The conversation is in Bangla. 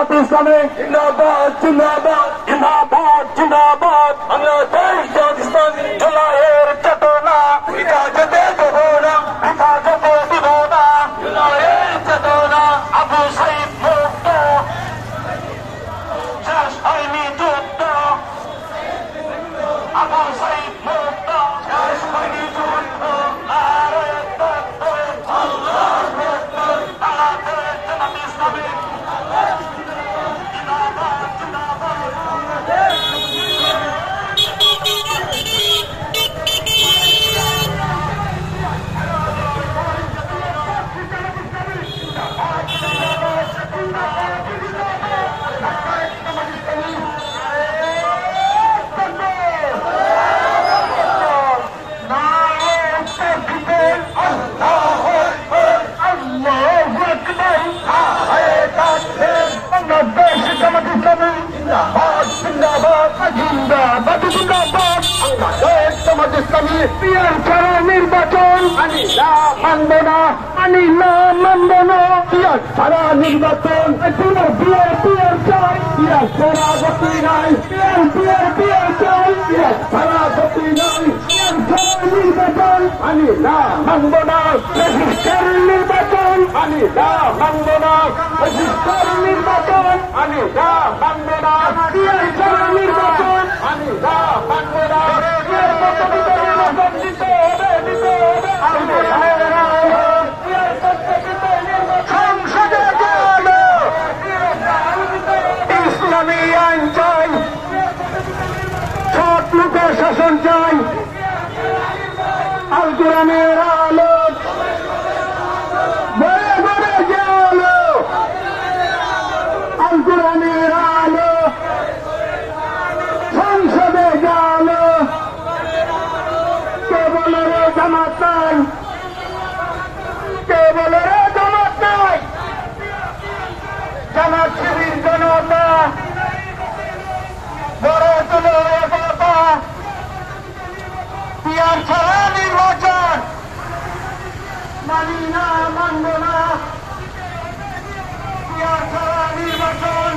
জামাত ইসলামী জিন্দাবাদ জিন্দাবাদ জিন্দাবাদ জিন্দাবাদ বাংলাদেশ জামাত ইসলামী জুলাইয়ের চেতনা পিতা যেতে দেব না পিতা যেতে দেব না জুলাইয়ের চেতনা আবু সাইদ মুক্ত শেষ হয়নি যুদ্ধ আবু সাইদ মুক্ত শেষ হয়নি যুদ্ধ নারে তাকবীর আল্লাহু আকবার বাংলাদেশ জামাত ইসলামী জিন্দাবাদ জিন্দাবাদ নির্বাচন মানব না মানি না মানব না সারা নির্বাচন চাই সারা গতি নাই চাই সারা গতি নাই নির্বাচন মানি না মানব না নির্বাচন মানি না মানব না নির্বাচন মানি না মানব না সারা নির্বাচন মানি না মানব না ইসলামী আইন চাই সৎ লোকের শাসন চাই আল কোরআনের আলো ঘরে ঘরে যে আলো আল কোরআনের আলো সংসদে যে আলো কে বলে রে জামাত নাই কে বলে রে জামাত নাই জামাত শিবির জনতা গড়ে তুলে বাবা পিয়ার ছাড়া নির্বাচন মানি না মানব না পিয়ার ছাড়া নির্বাচন